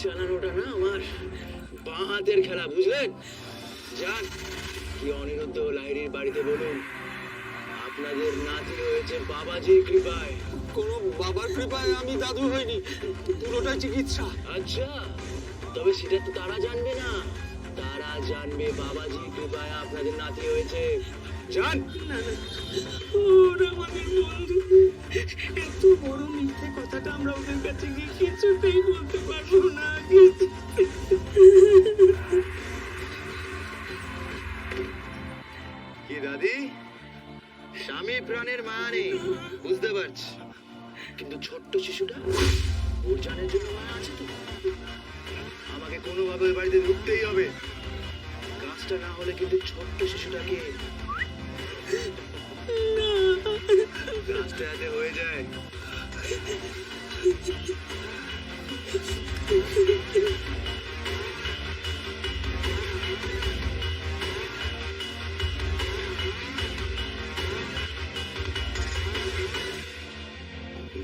চালানোটা না আমার বাঁ হাতের খেলা, বুঝলেন? যান, কি অনিরুদ্ধ লাহিড়ীর বাড়িতে বলুন আপনাদের নাতি হয়েছে বাবাজির কৃপায়। কোনো বাবার কৃপায় আমি দাদু হইনি, পুরোটাই চিকিৎসা। আচ্ছা, তবে সেটা তো তারা জানবে না। তারা জানবে বাবাজির কৃপায় আপনাদের নাতি হয়েছে। যান। ওরা আমাদের বন্ধু, এত বড় মিথ্যে কথাটা আমরা ওদের কাছে গিয়ে কিছুতেই বলতে পারবো না। কি দাদি, স্বামী প্রাণের মায়া নেই বুঝতে পারছি, কিন্তু ছোট্ট শিশুটা, ওর জানের জন্য মায়া আছে তো। আমাকে কোনোভাবে ওই বাড়িতে ঢুকতেই হবে। কাজটা না হলে কিন্তু ছোট্ট শিশুটাকে কাজটা যাতে হয়ে যায়।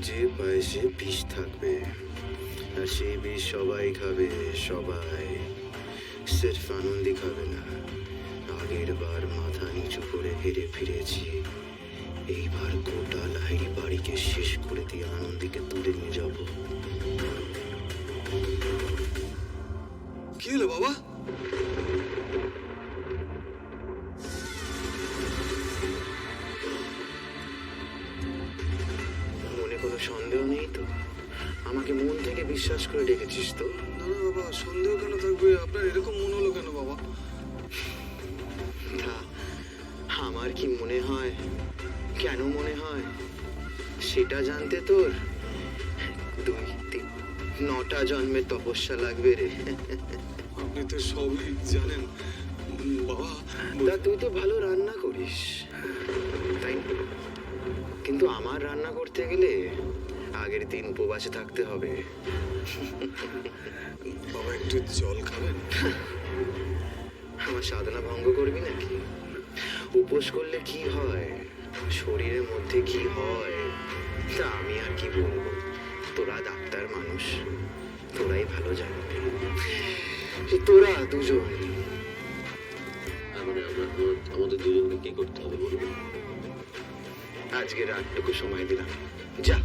যে পায়ে সে বিষ থাকবে, আর সেই বিষ সবাই খাবে, সবাই। সির্ফ আনন্দই খাবে না। আগের বার মাথা নিচু করে হেরে ফিরেছি, এইবার গোটা লাহিড়ী বাড়িকে শেষ করে দিয়ে আনন্দীকে তুলে নিয়ে যাব। কি হলো বাবা? মনে কোনো সন্দেহ নেই তো? আমাকে মন থেকে বিশ্বাস করে ডেকেছিস তো? না না বাবা, সন্দেহ কেন থাকবে? আপনার এরকম মনে হলো কেন বাবা? তা আমার কি মনে হয়, কেন মনে হয়, সেটা জানতে তোর 2-3-9টা জন্মের তপস্যা লাগবে রে। আপনি তো সবই জানেন বাবা। তা তুই তো ভালো রান্না করিস, তাই না? কিন্তু আমার রান্না করতে গেলে আগের দিন উপবাসে থাকতে হবে। বাবা একটু জল খাবেন? আমার সাধনা ভঙ্গ করবি নাকি? উপোস করলে কি হয়, শরীরের মধ্যে কি হয়, তা আমি আর কি বলবো? তোরা ডাক্তার মানুষ, তোরাই ভালো জানবি। তোরা দুজন, মানে আমাদের দুজনকে কি করতে হবে বলবো? আজকে রাতটুকু সময় দিলাম, যা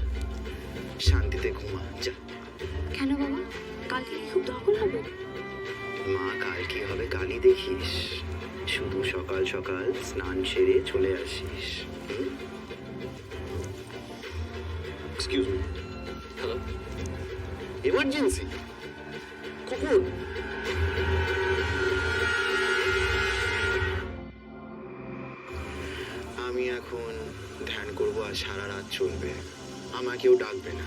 শান্তিতে ঘুমা, যা। কেন বাবা, কালকে কি খুব দরকার হবে? মা কাল কি হবে কালই দেখিস, শুধু সকাল সকাল স্নান সেরে চলে আসিস। Excuse me. হ্যালো, এমার্জেন্সি কখন? আমি এখন ধ্যান করবো আর সারা রাত চলবে, আমাকেও ডাকবে না।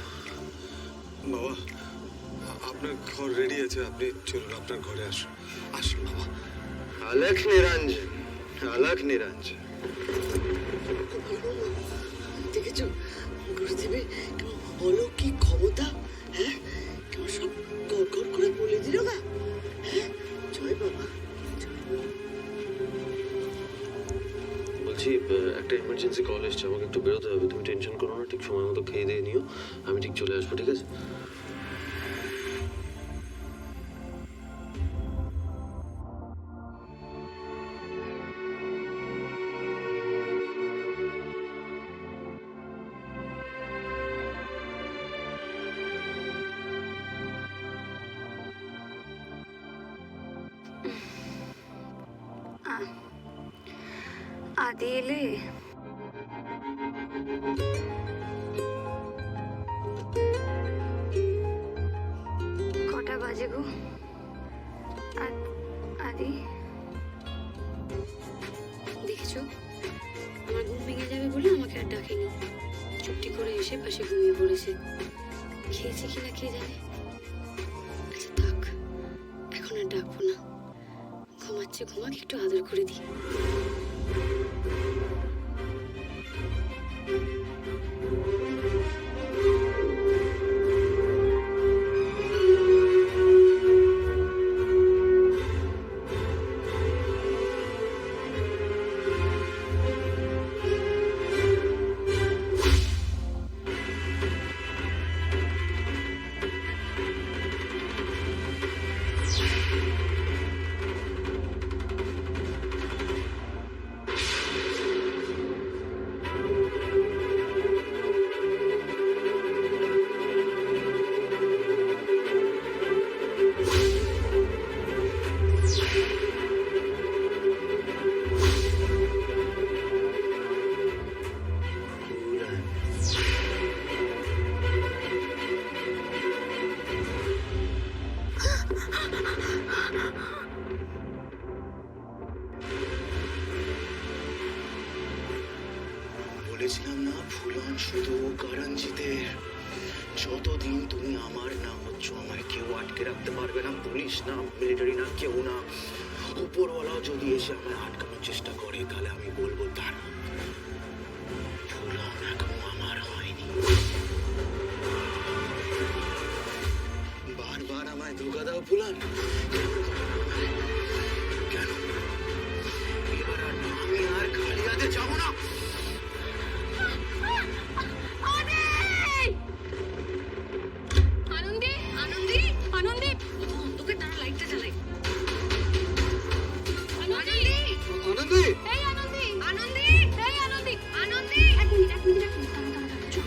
বাবা আপনার ঘর রেডি আছে, আপনি চলুন, আপনার ঘরে আসুন। আসুন বাবা। আলাখ নিরঞ্জন, আলাখ নিরঞ্জন। দেখেছো গুরুদেবের অলৌকিক ক্ষমতা? হ্যাঁ, কেমন সব গড় করে বলে দিল না? হ্যাঁ, জয় বাবা। বলছি একটা ইমার্জেন্সি কল এসছে, আমাকে একটু বেরোতে হবে। তুমি টেনশন করো না, ঠিক সময় মতো খেয়ে দিয়ে নিও, আমি ঠিক চলে আসবো, ঠিক আছে? আদি এলে? কটা বাজে গো? আদি দেখেছো, আমার ঘুম ভেঙে যাবে বলে আমাকে আর ডাকেনি, চুপটি করে এসে পাশে ঘুমিয়ে পড়েছে। খেয়েছে কিনা কে জানে। আচ্ছা থাক, এখন আর ডাকবো না, ঘুমাচ্ছে ঘুমাক, একটু আদর করে দিই। শুধু করঞ্জিতের যতদিন তুমি আমার না হচ্ছ আমায় কেউ আটকে রাখতে পারবে না, পুলিশ না, মিলিটারি না, কেউ না। উপরওয়ালাও যদি এসে আমায় আটকানোর চেষ্টা করে তাহলে আমি বলবো তার ফুলন এখনো আমার হয়নি। বারবার আমায় ধোকা দাও ফুলন, কেন? এবার আর আমি আর খালি হাতে যাবো না। আনন্দী, আনন্দী, আনন্দী, অন্ধকার তারা লাইটটা জ্বালাই। আনন্দী, আনন্দী, এই আনন্দী, আনন্দী, এই আনন্দী, আনন্দী। এক মিনিট, দাঁড়া, চুপ।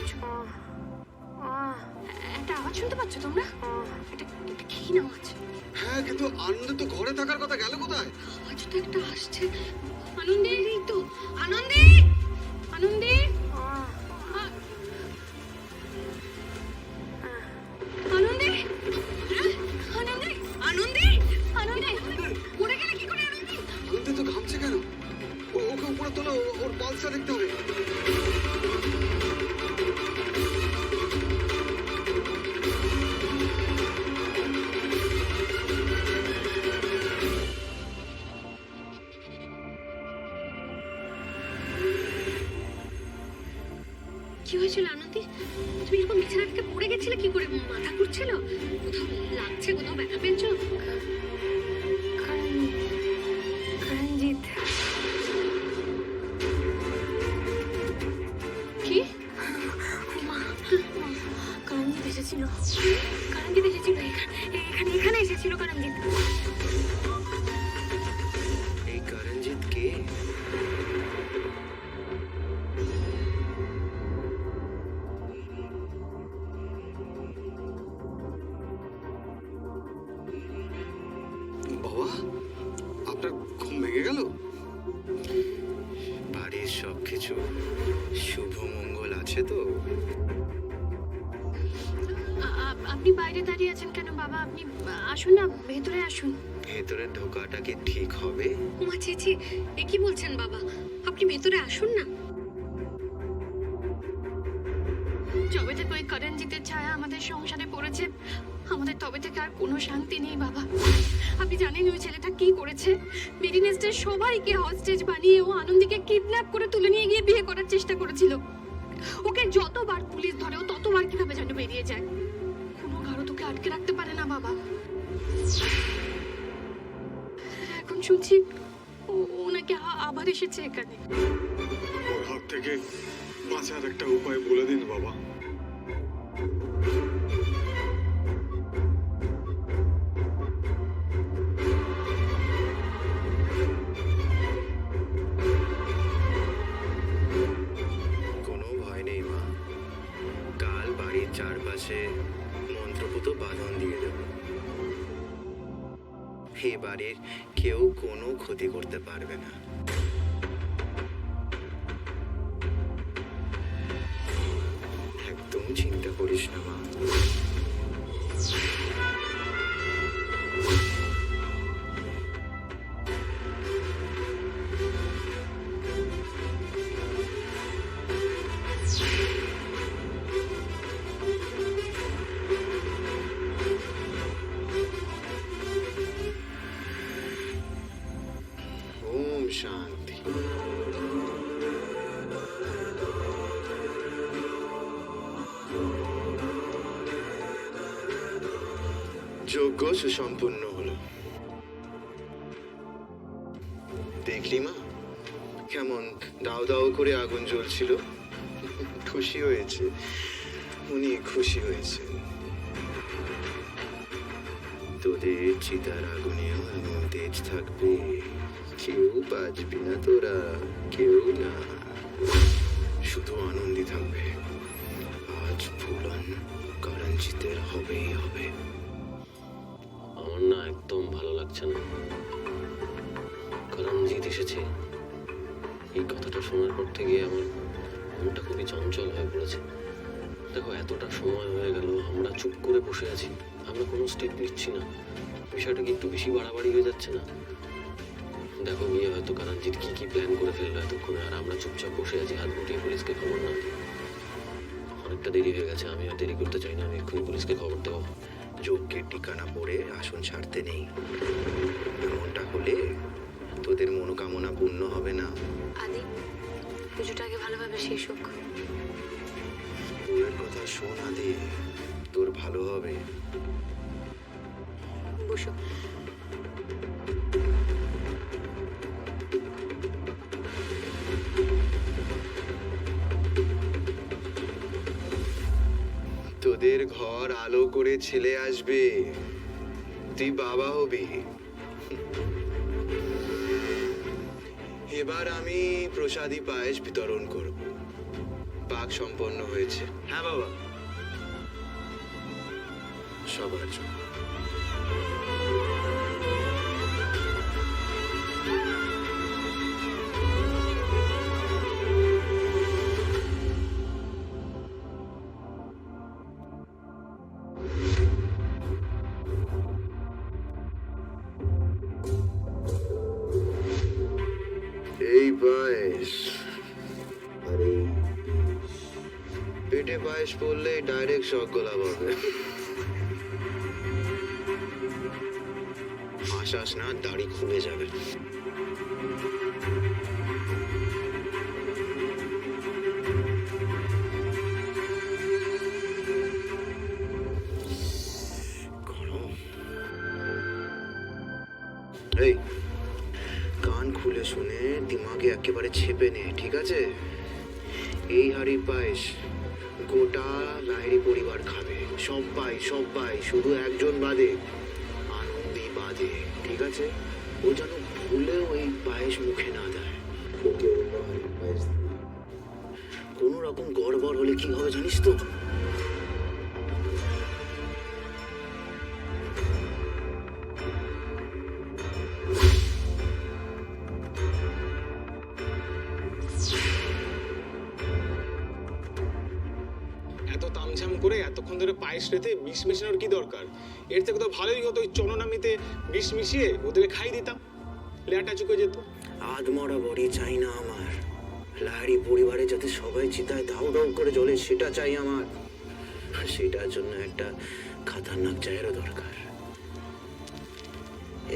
একটা আওয়াজ শুনতে পাচ্ছ তোমরা? এটা কি আওয়াজ? হ্যাঁ কিন্তু আনন্দ তো ঘরে থাকার কথা, গেল কোথায়? আওয়াজ তো একটা আসছে। আনন্দী, এই তো আনন্দী, আনন্দী, আনন্দী, আনন্দী, আনন্দী, আনন্দী, পড়ে গেলে কি করে আনন্দী? আনন্দী তো ঘামছে কেন? ওকে উপরে তোলো, ওর পালসটা দেখতে হবে। কি হয়েছিল আনন্দী? তুমি এরকম বিছানা থেকে পড়ে গেছিলে কি করে? মাথা ঘুরছিল? কোথাও লাগছে? কোথাও ব্যথা পেয়েছো? করঞ্জিত। কি? করঞ্জিত এসেছিল। করঞ্জিত এসেছিল এখানে এসেছিল করঞ্জিত। এই করঞ্জিত কে? বাবা, আপনার ঘুম ভেঙে গেল? বাড়ির সবকিছু শুভ মঙ্গল আছে তো? আপনি বাইরে দাঁড়িয়ে আছেন কেন বাবা? আপনি আসুন না, ভেতরে আসুন। ভেতরে ঢোকাটা কি ঠিক হবে? মা চেয়েছি, এ কি বলছেন বাবা? আপনি ভেতরে আসুন না। যবে থেকে ওই করঞ্জিতের ছায়া আমাদের সংসারে পড়েছে, আমাদের তবে থেকে আর কোনো শান্তি নেই বাবা। আপনি জানেন ওই ছেলেটা কি করেছে? মেরিনেস্টের সবাইকে হস্টেজ বানিয়ে ও আনন্দীকে কিডন্যাপ করে তুলে নিয়ে গিয়ে বিয়ে করার চেষ্টা করেছিল। ওকে যতবার পুলিশ ধরে ও ততবার কিভাবে যেন বেরিয়ে যায়। কোনো কারো তোকে আটকে রাখতে পারে না বাবা। এখন শুনছি ও নাকি আবার এসেছে এখানে। ওর হাত থেকে বাঁচার একটা উপায় বলে দিন বাবা। কোনো ভয় নেই মা, কাল বাড়ির চারপাশে মন্ত্রপুত বাঁধন দিয়ে দেব। এই বাড়ির কেউ কোনো ক্ষতি করতে পারবে না। একদম চিন্তা করিস না মা। ওম শান্তি। যজ্ঞ সুসম্পূর্ণ হলো। দেখলি মা কেমন দাও দাও করে আগুন জ্বলছিল? খুশি হয়েছে, উনি খুশি হয়েছে। তোদের চিতার আগুনেও এমন তেজ থাকবে, কেউ বাঁচবি না তোরা, কেউ না। শুধু আনন্দই থাকবে। আজ ফুলন করঞ্জিতের হবেই হবে। আমার না একদম ভালো লাগছে না। করঞ্জিত এসেছে, এই কথাটা শোনার পর থেকে আমার মনটা খুবই চঞ্চল হয়ে পড়েছে। দেখো, এতটা সময় হয়ে গেল, আমরা চুপ করে বসে আছি, আমরা কোনো স্টেপ নিচ্ছি না। বিষয়টা কি একটু বেশি বাড়াবাড়ি হয়ে যাচ্ছে না? দেখো গিয়ে হয়তো করঞ্জিত কি প্ল্যান করে ফেললো এতক্ষণে, আর আমরা চুপচাপ বসে আছি হাত গুটিয়ে, পুলিশকে খবর না। অনেকটা দেরি হয়ে গেছে, আমি আর দেরি করতে চাই না, আমি এক্ষুনি পুলিশকে খবর দেবো। যজ্ঞের ঠিকানা পড়ে আসন ছাড়তে নেই। এমনটা হলে তোদের মনোকামনা পূর্ণ হবে না। আদি, পুজোটা আগে ভালোভাবে শেষ হোক। তোর কথা শোন আদি, তোর ভালো হবে। বসো। তোদের ঘর আলো করে ছেলে আসবে, তুই বাবা হবি। এবার আমি প্রসাদী পায়েস বিতরণ করব। পাক সম্পন্ন হয়েছে। হ্যাঁ বাবা, সবার জন্য। এই পায়েস আর এই পেটে পায়েস পড়লে ডাইরেক্ট শক গোলা হবে। হাসাস না, দাড়ি খুলে যাবে। গরম। এই কান খুলে শুনে দিমাগে একেবারে ছেপে নে, ঠিক আছে? এই হাড়ির পায়েস গোটা লাহিড়ী পরিবার খাবে, সবাই সবাই, শুধু একজন বাদে, আনন্দী বাদে, ঠিক আছে? ও যেন ভুলেও এই পায়েস মুখে না দেয়। ওকে অন্য হাড়ির পায়েস দিবি। কোনো রকম গড়বড় হলে কি হবে জানিস তো? এত তামঝাম করে এতক্ষণ ধরে পায়েস রেতে বিষ মেশানোর কি দরকার? এর থেকে তো ভালোই হতো ওই চননামিতে বিষ মিশিয়ে ওদেরকে খাই দিতাম, লেয়াটা চুকে যেত। আধমরা বড়ি চাই না আমার। লাহিড়ী পরিবারে যাতে সবাই চিতায় দাউ দাউ করে জ্বলে, সেটা চাই আমার। সেটার জন্য একটা খাতারনাক জায়েরও দরকার।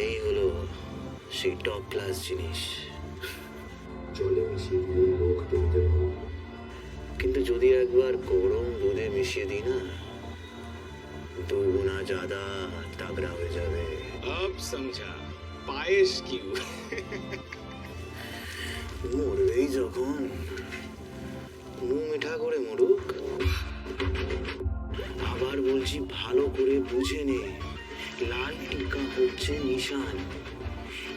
এই হলো সেই টপ ক্লাস জিনিস। জলে মিশিয়ে দিয়ে লোক তুলতে পারবো, কিন্তু যদি একবার গরম দুধে মিশিয়ে দিই না, দুগুনা জাদা তাগড়া হয়ে যাবে। আব সমঝা, পায়েস কিউ। মরবেই যখন, মুখ মিঠা করে মরুক। আবার বলছি, ভালো করে বুঝে নে, লাল টিকা হচ্ছে নিশান।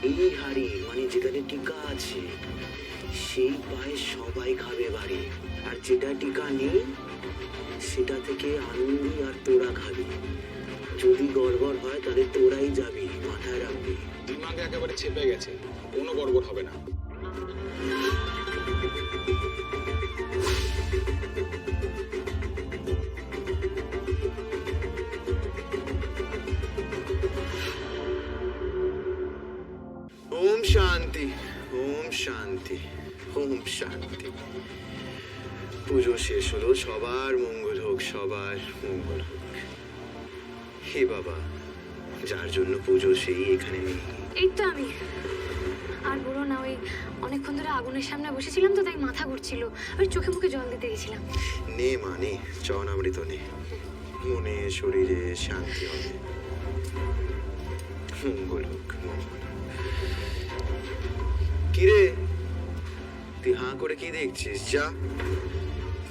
এই হাড়ি মানে যেখানে টিকা আছে, সেই পায়েস সবাই খাবে বাড়ি। আর যেটা টিকা নেই, সেটা থেকে আনন্দী আর তোরা খাবি। যদি গড়বড় হয় তাহলে তোরাই যাবি, মাথায় রাখবি। দিমাগে একেবারে ছেপে গেছে, কোনো গড়বড় হবে না। ওম শান্তি, ওম শান্তি, ওম শান্তি। পুজো শেষ হলো, সবার মঙ্গল হোক, সবার মঙ্গল হোক। হে বাবা, যার জন্য পুজো সেই এখানে নেই। এই তো আমি। আর বলো না, ওই অনেকক্ষণ ধরে আগুনের সামনে বসেছিলাম তো, তাই মাথা ঘুরছিল, ওই চোখে মুখে জল দিতে গেছিলাম। নে মা নে, চরণামৃত নে, মনে শরীরে শান্তি হবে। মঙ্গল হোক, মঙ্গল হোক। কিরে, তুই হাঁ করে কি দেখছিস? যা,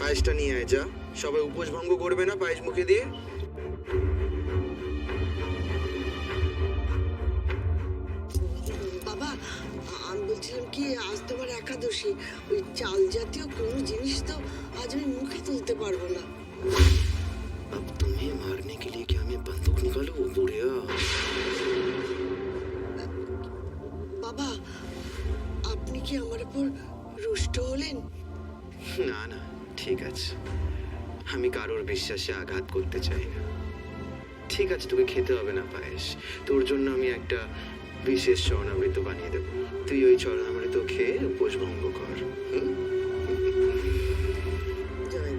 পায়েসটা নিয়ে আয়, যা। সবাই উপোস ভঙ্গ করবে না পায়েস মুখে দিয়ে। বাবা, আমি বলছিলাম কি, আজ তোমার একাদশী, ওই চাল জাতীয় কোনো জিনিস তো আজ আমি মুখে তুলতে পারবো না। अब तुम्हें मारने के लिए क्या मैं बंदूक निकालूं, बुढ़िया? বাবা, আপনি কি আমার উপর রুষ্ট হলেন? না না, ঠিক আছে। আমি কারোর বিশ্বাসে আঘাত করতে চাই না। ঠিক আছে, তোকে খেতে হবে না পায়েস। তোর জন্য আমি একটা বিশেষ চরণামৃত বানিয়ে দেবো। তুই ওই চরণামৃত খেয়ে উপোস ভঙ্গ কর। হুম? জয়।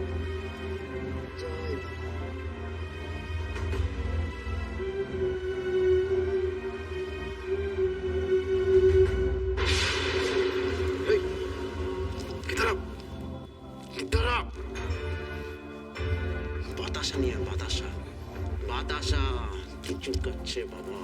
বাতাসা কি চুলকাচ্ছে বাবা।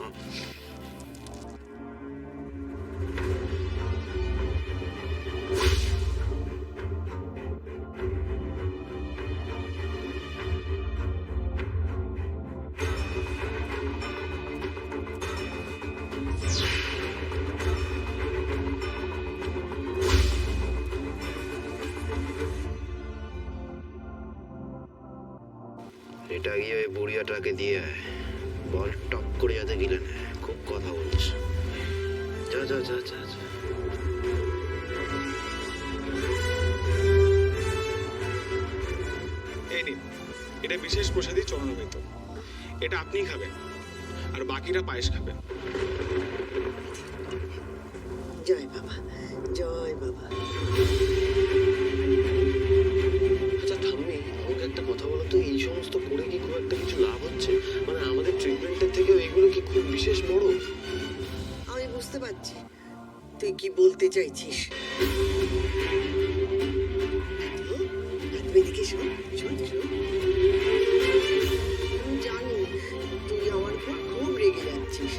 এটা গিয়ে ওই বুড়িয়াটাকে দিয়ে বল টপ করে যাতে গিলে না, খুব কথা বলছে। যা যা যা যা যা। এই নিন, এটা বিশেষ প্রসাদী চরণামৃত। এটা আপনিই খাবেন, আর বাকিরা পায়েস খাবেন। জয় বাবা, জয় বাবা। আচ্ছা ঠাম্মি, আমাকে একটা কথা বলো তো, এই সমস্ত করে কি খুব একটা কিছু লাভ হচ্ছে? মানে আমাদের ট্রিটমেন্টের থেকেও এইগুলো কি খুব বিশেষ বড়? আমি বুঝতে পারছি তুই কি বলতে চাইছিস। এদিকে শোন শোন শোন, আমি জানি তুই আমার উপর খুব রেগে যাচ্ছিস।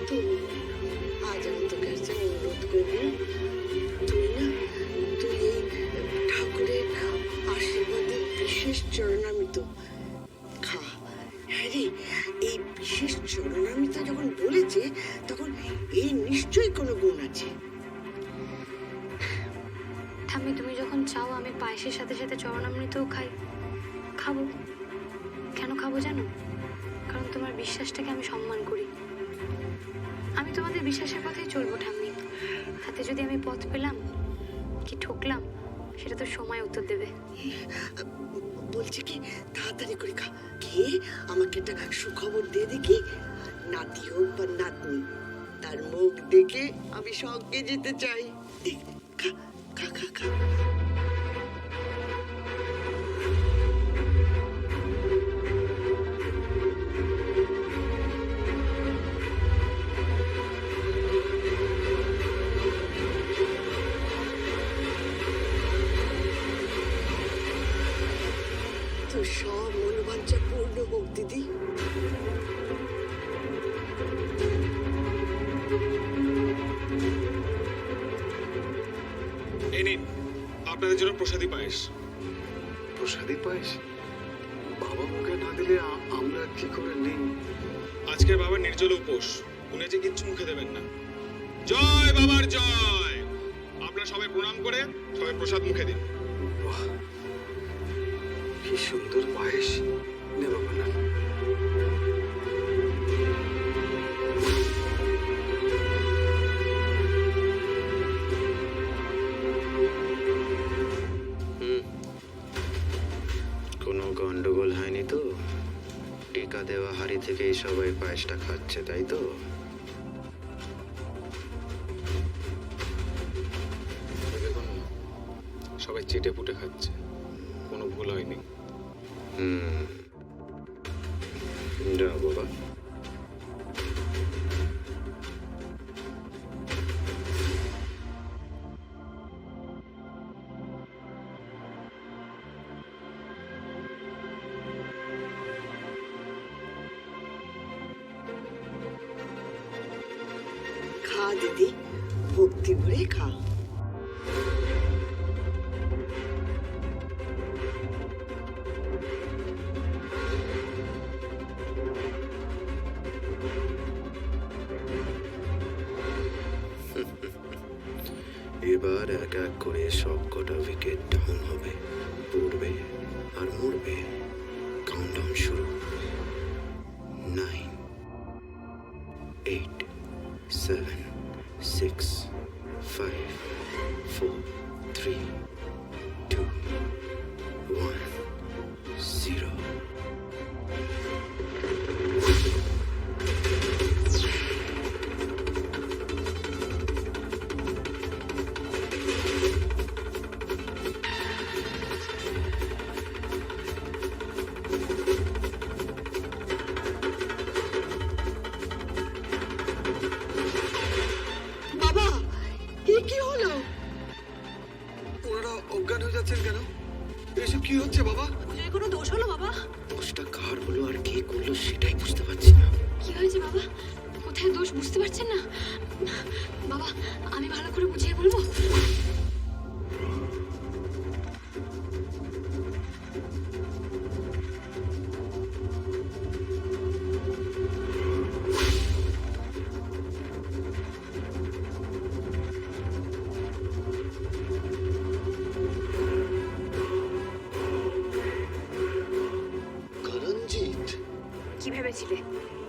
তো আজ আমি তোকে একটা অনুরোধ করবো, তুই এই ঠাকুরের আশীর্বাদে বিশেষ চরণামৃত খা। হ্যাঁ রে, এই বিশেষ চরণামৃত যখন বলেছে তখন এই নিশ্চয়ই কোনো গুণ আছে। ঠাম্মি, তুমি যখন চাও আমি পায়েসের সাথে সাথে চরণামৃতও খাবো। কেন খাবো জানো? কারণ তোমার বিশ্বাসটাকে আমি সম্মান করি। আমি তোমাদের বিশ্বাসের পথেই চলবো ঠাম্মি। হাতে যদি আমি পথ পেলাম কি ঠকলাম সেটা তো সময় উত্তর দেবে। বলছে কি তাড়াতাড়ি করে খা, খেয়ে আমাকে একটা সুখবর দিয়ে দেখি। নাতি হোক বা নাতনি, তার মুখ দেখে আমি সঙ্গে যেতে চাই। খা খা খা খা। তোর সব মনোবাঞ্ছা পূর্ণ হোক দিদি। এই নিন, আপনাদের জন্য প্রসাদী পায়েস। প্রসাদী পায়েস? বাবা মুখে না দিলে আমরা কি করে নেই? আজকের বাবার নির্জল উপোস, উনি যে কিচ্ছু মুখে দেবেন না। জয় বাবার জয়। আপনারা সবাই প্রণাম করে সবাই প্রসাদ মুখে দিন। বাহ, কি সুন্দর পায়েস। নে বাবা না। কোনো গন্ডগোল হয়নি তো? টিকা দেওয়া হাড়ি থেকেই সবাই পায়েসটা খাচ্ছে, তাই তো? দেখুন, সবাই চেটে পুটে খাচ্ছে, কোনো ভুল হয়নি। যা বাবা। খা দিদি, ভক্তি ভরে খা। এবার এক এক করে সব কটা উইকেট ডাউন হবে, পড়বে আর মরবে। কাউন্টডাউন শুরু। 9, 8, 7, 6, 5, 4, 3, 2, 1, 0। বাবা, এ কি হলো? ওনারা হলো সেটাই বুঝতে পারছি না। কি হয়েছে বাবা? কোথায় দোষ বুঝতে পারছেন না? বাবা, আমি ভালো করে বুঝিয়ে বলবো। করঞ্জিত, কি ভেবেছিলে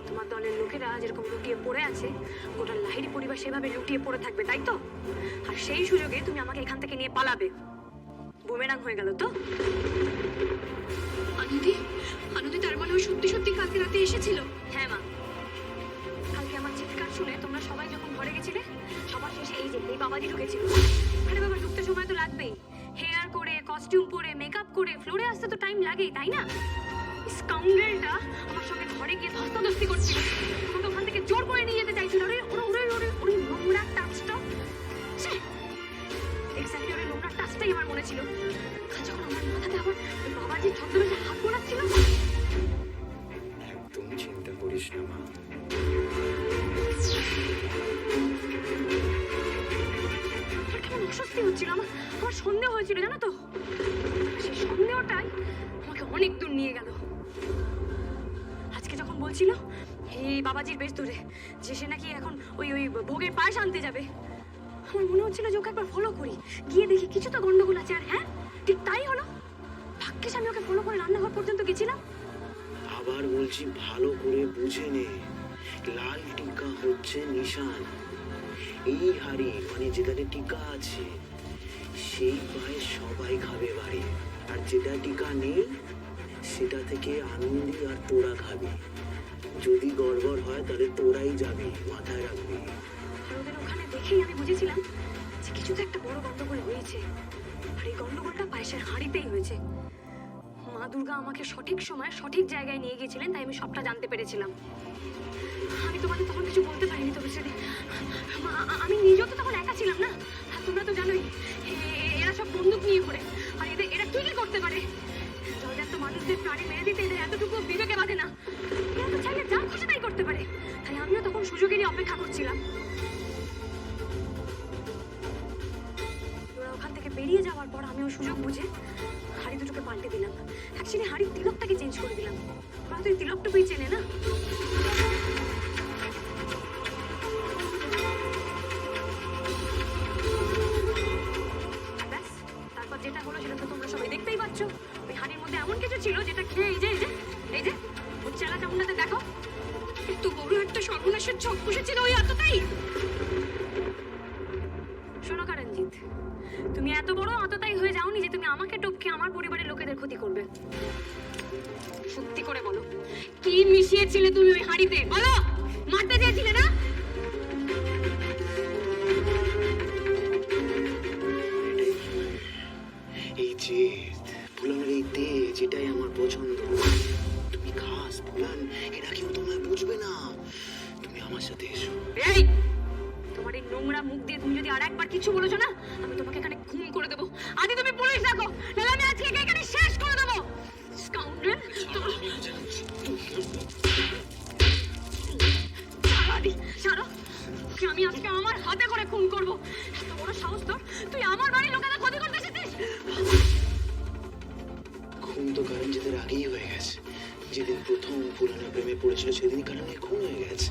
তোমার দলের লোকেরা যেরকম লুটিয়ে পড়ে আছে, গোটা লাহিড়ী পরিবার সেভাবে লুটিয়ে পড়ে থাকবে, তাই তো? আর সেই সুযোগে তুমি আমাকে এখান থেকে নিয়ে পালাবে। বুমেরাং হয়ে গেল তো? আনন্দি, আনন্দি, তার মানে ও সত্যি সত্যি কালকে রাতে এসেছিল? হ্যাঁ মা, কালকে আমার চিৎকার শুনে তোমরা সবাই যখন ঘরে গেছিলে, সবার শেষে এই বাবাজি ঢুকেছিল। আরে বাবা, ঢুকতে সময় তো লাগবেই। হেয়ার করে, কস্টিউম পরে, মেকআপ করে ফ্লোরে আসতে তো টাইম লাগেই, তাই না? স্কাউন্ডারটা আমার সঙ্গে ঘরে গিয়ে ধস্তাধস্তি করছিল, আমাকে ওখান থেকে জোর করে নিয়ে যেতে চাইছিল। ওরে নোংরা টাচটা, এক্স্যাক্টলি ওরে নোংরা টাচটাই আমার মনে ছিল। যখন আমার মাথাতে আবার ওই বাবাজির ছদ্মবেশে হাত বোলাচ্ছিল। একদম চিন্তা করিস না মা। আমার কেমন অস্বস্তি হচ্ছিল, আমার সন্দেহ হয়েছিল, জানো তো? সেই সন্দেহটাই আমাকে অনেক দূর নিয়ে গেল। আজকে যখন বলছিল এই বাবাজির বেশ ধরে যে সে নাকি এখন ওই ভোগের পায়েস আনতে যাবে, আমার মনে হচ্ছিল যে ওকে একবার ফলো করি, গিয়ে দেখি কিছু তো গন্ডগোল আছে। আর হ্যাঁ, ঠিক তাই হলো। ভাগ্যিস আমি ওকে ফলো করে রান্নাঘর পর্যন্ত গেছিলাম। আবার বলছি, ভালো করে বুঝে নে, লাল টিকা হচ্ছে নিশান। এই হাড়ি মানে যেটাতে টিকা আছে সেই পায়ে সবাই খাবে বাড়ি, আর যেটা টিকা নেই সেটা থেকে আনন্দি আর তোরা খাবি। যদি গড়বড় হয় তাহলে তোরাই যাবি, মাথায় রাখবি। আর ওদের ওখানে দেখেই আমি বুঝেছিলাম যে কিছু তো একটা বড় গন্ডগোল হয়েছে। আর এই গন্ডগোলটা পায়েসের হাঁড়িতেই হয়েছে। মা দুর্গা আমাকে সঠিক সময় সঠিক জায়গায় নিয়ে গিয়েছিলেন, তাই আমি সবটা জানতে পেরেছিলাম। আমি তোমাদের তখন কিছু বলতে পারিনি, তবে সেদিন আমি নিজেও তো তখন একা ছিলাম না। আর তোমরা তো জানোই এরা সব বন্দুক নিয়ে ঘোরে। আর এরা কি করতে পারে? জলজান্ত মানুষদের প্রাণে মেরে দিতে এদের এতটুকু বিবেকে বাঁধে না। এরা তো চাইলে যা খুশি তাই করতে পারে। তাই আমিও তখন সুযোগেরই অপেক্ষা করছিলাম। ওরা ওখান থেকে বেরিয়ে যাওয়ার পর আমিও সুযোগ বুঝে হাড়ি দুটোকে পাল্টে দিলাম। অ্যাকচুয়ালি হাড়ির তিলকটাকে চেঞ্জ করে দিলাম। ওরা তো এই তিলকটুকুই চেনে না। ব্যাস, তারপর যেটা হলো সেটা তো তোমরা সবাই দেখতেই পাচ্ছ। ওই হাড়ির মধ্যে এমন কিছু ছিল যেটা খেয়ে এই যে ওই চেলা চামুন্ডাতে দেখো, একটু বড় একটা সর্বনাশের ছক বসেছিল, ওই এতটাই। শোনো করঞ্জিত, তুমি এত বড় আততায়ী হয়ে যাওনি যে তুমি আমাকে টপকে আমার পরিবারের লোকেদের ক্ষতি করবে। সত্যি করে বলো, কি মিশিয়েছিলে তুমি ওই হাঁড়িতে? বলো, মারতে চেয়েছিলে না? এই যে ফুলানের এই তেজ, এটাই আমার পছন্দ। তুমি খাস ফুলান, এরা কেউ তোমায় বুঝবে না। তুমি আমার সাথে এসো। এই, তোমার এই নোংরা মুখ দিয়ে তুমি যদি আর একবার কিছু বলেছো না, আমি তোমাকে এখানে খুন করে দেবো। আজ তুমি পুলিশ ডাকো, নাহলে আমি আজকে এখানে শেষ করে দেবো। স্কাউন্ডার, ছাড়ো, আমি আজকে আমার হাতে করে খুন করবো। এত বড় সাহস তোর, তুই আমার বাড়ির লোকেদের ক্ষতি করতে এসেছিস? খুন তো করঞ্জিতের আগেই হয়ে গেছে। যেদিন প্রথম ফুলানের প্রেমে পড়েছিল সেদিনই কারণে খুন হয়ে গেছে।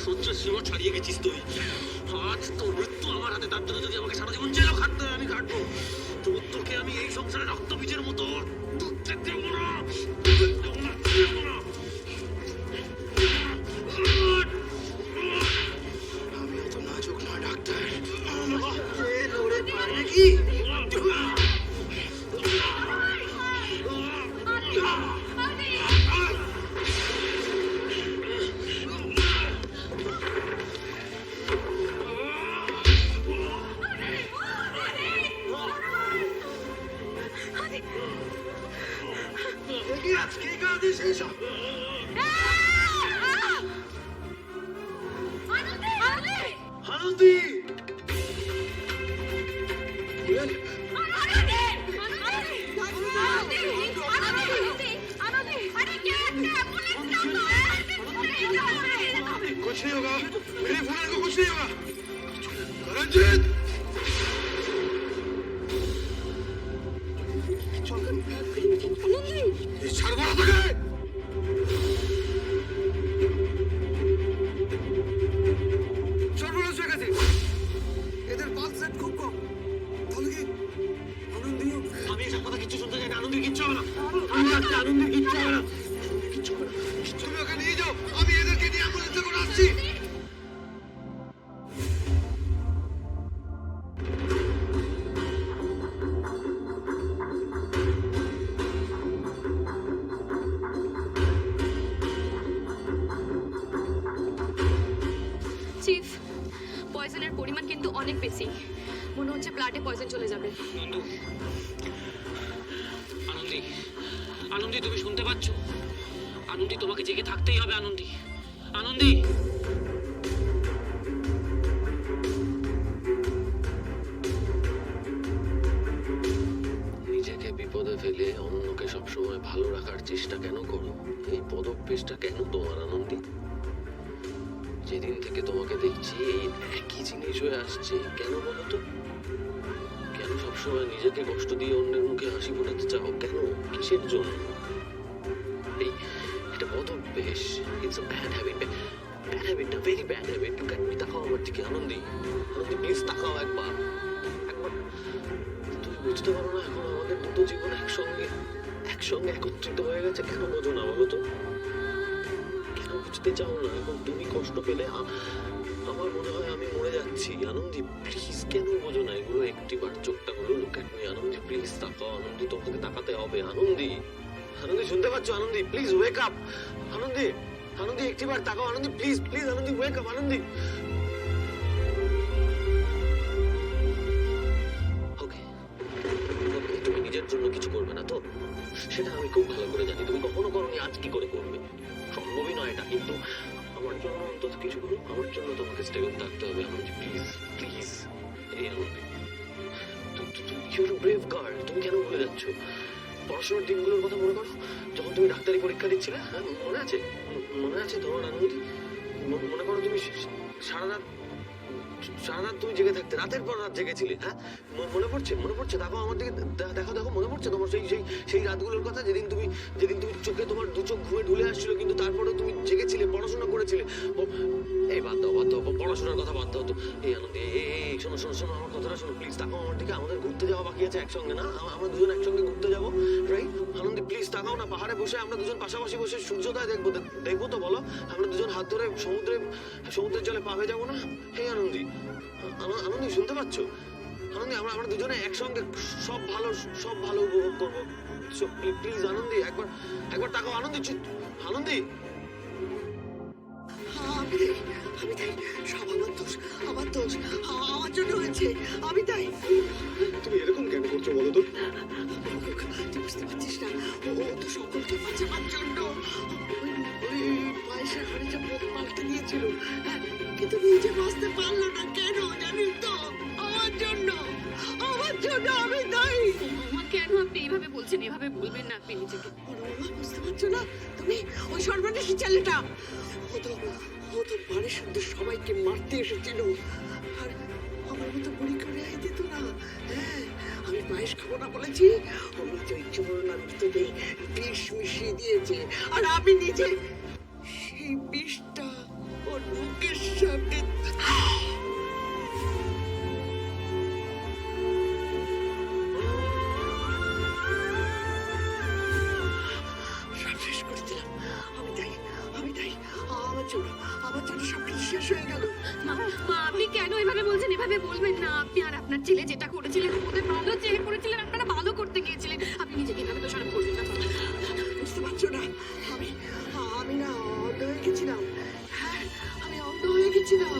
সহ্য সীমা ছাড়িয়ে গেছিস তুই। আজ তোর মৃত্যু আমার হাতে, তার জন্য যদি আমাকে সারা জীবন জেলও খাটতে হয় আমি খাটবো। তোকে আমি এই সংসারে রক্ত বীজের মতো দেবো না, দেবো না। আমিও তো নাজুক না ডাক্তার। লড়ে পারে কি? আজকে কাঁদিস এসব? আনন্দি! कुछ नहीं होगा मेरे फूलन को कुछ नहीं होगा रंजीत ये ছাড়বো না তোকে সর্বনাশ হয়ে গেছে এদের পালস রেট খুব কম তাহলে কি আনন্দীয় আমি এসব কথা কিচ্ছু শুনতে চাই না। আনন্দের কিচ্ছু হবে না। আমি আসছি, আনন্দের কিচ্ছু হবে না। তুমি ওকে নিয়ে যাও আমি এদেরকে নিয়ে অ্যাম্বুলেন্সে করে আসছি চিফ পয়জনের পরিমাণ কিন্তু অনেক বেশি মনে হচ্ছে ব্লাডে পয়জন চলে যাবে নন্দু, আনন্দি, আনন্দি তুমি শুনতে পাচ্ছ? আনন্দি তোমাকে জেগে থাকতেই হবে। আনন্দি, আনন্দি। নিজেকে বিপদে ফেলে অন্যকে সবসময় ভালো রাখার চেষ্টা কেন করো? এই পদক্ষেপটা কেন তোমার আনন্দি? যেদিন থেকে তোমাকে দেখছি এই একই জিনিস হয়ে আসছে। কেন বলো তো? কেন সবসময় নিজেকে কষ্ট দিয়ে অন্যের মুখে হাসি ফোটাতে চাও? কেন? কিসের জন্য? এই এটা বদভ্যাস। It's a bad habit. Bad habit, a very bad habit. You can তাকাও আমার দিকে। আনন্দি, আনন্দি প্লিজ তাকাও একবার। একবার তুমি বুঝতে পারো না এখন আমাদের দুটো জীবন একসঙ্গে একত্রিত হয়ে গেছে? কেন বোঝো না বলো তো? কেন বুঝতে চাও না? এখন তুমি কষ্ট পেলে আমার মনে হয় আমি মরে যাচ্ছি। আনন্দি প্লিজ কেন বোঝো না এগুলো? একটিবার চোখটা হলো look at me. Anandi please তাকাও। আনন্দি তোমাকে তাকাতে হবে। আনন্দি, আনন্দি শুনতে পাচ্ছ? Anandi please ওয়েক up. আনন্দি, আনন্দি একটিবার তাকাও। Anandi please please. Anandi wake up. Anandi okay, তুমি নিজের জন্য কিছু করবে না তো? সেটা আমি খুব ভালো করে জানি। তুমি কখনো করোনি, আজ কি করে করবে? সম্ভবই নয় এটা। কিন্তু আমার জন্য অন্তত কিছু করো। আমার জন্য তোমাকে স্টেবল থাকতে হবে। Anandi please please. এই আনন্দি, ইউর ব্রেভ গার্ল। তুমি কেন ভুলে যাচ্ছ পড়াশোনার দিনগুলোর কথা? মনে করো যখন তুমি ডাক্তারি পরীক্ষা দিচ্ছিলে, হ্যাঁ মনে আছে? মনে আছে তোমার আনন্দি? মনে করো তুমি সারা রাত তুমি জেগে থাকতে, রাতের পর রাত জেগেছিলে। হ্যাঁ মনে পড়ছে? মনে পড়ছে? দেখো আমার দিকে, দেখো দেখো মনে পড়ছে তোমার সেই রাতগুলোর কথা? যেদিন তুমি চোখে তোমার দু চোখ ঘুমে ঢুলে আসছিল, কিন্তু তারপরেও তুমি জেগেছিলে, পড়াশোনা করেছিলে। এই বাদ দাও পড়াশোনার কথা বাদ দাও তো। এই আনন্দি, এই শোনো শোনো শোনো আমার কথাটা শোনো প্লিজ। তাকাও আমার দিকে। আমাদের ঘুরতে যাওয়া বাকি আছে একসঙ্গে, না? আমরা দুজন একসঙ্গে ঘুরতে যাবো, রাইট? আনন্দি প্লিজ তাকাও না। পাহাড়ে বসে আমরা দুজন পাশাপাশি বসে সূর্যোদয় দেখবো তো বলো? আমরা দুজন হাত ধরে সমুদ্রের জলে পা ভেজাবো না? হে আনন্দি, আনন্দি শুনতে পাচ্ছ? আনন্দি আমরা দুজনে একসঙ্গে সব ভালো উপভোগ করবো। প্লিজ আনন্দি একবার তাকাও। আনন্দি আনন্দি আমি তাই সব আমার দোষ আমার জন্য হয়েছে। আমি তাই। তুমি এরকম কেন করছো বলো তো? তুই বুঝতে পারছিস না? ও তো সকলকে বাঁচাবার জন্য ওই পয়সা খরচা পাল্টে দিয়েছিল, হ্যাঁ, কিন্তু নিজে বাঁচতে পারলো না। কেন জানিস তো? আমার জন্য আমি তাই। মা কেন আপনি এইভাবে বলছেন? এভাবে বলবেন না আপনি নিজেকে। বুঝতে পারছো না তুমি? ওই সর্বনাশী ছেলেটা ও তো বাড়ির শুদ্ধ সবাইকে মারতে এসেছিল, আর আমার মতো বুড়ি করে দিত না। হ্যাঁ, আমি পায়েস খাবো না বলেছি, ও নিজে ওই চোরনার ভিতরে বিষ মিশিয়ে দিয়েছে, আর আমি নিজে সেই বিষটা ওর মুখের সামনে শেষ করে দিলাম। আমি তাই আমার জন্য সবকিছু শেষ হয়ে গেল। মা আপনি কেন এভাবে বলছেন? এভাবে বলবেন না। আপনি আর আপনার ছেলে যেটা করেছিলেন, ওদের ভালো চেয়ে করেছিলেন, আপনারা ভালো করতে গিয়েছিলেন। আপনি নিজেকে এভাবে দোষারোপ করছেন না। বুঝতে পারছো না? আমি না অন্ধ হয়ে গেছিলাম। হ্যাঁ, আমি অন্ধ হয়ে গেছিলাম।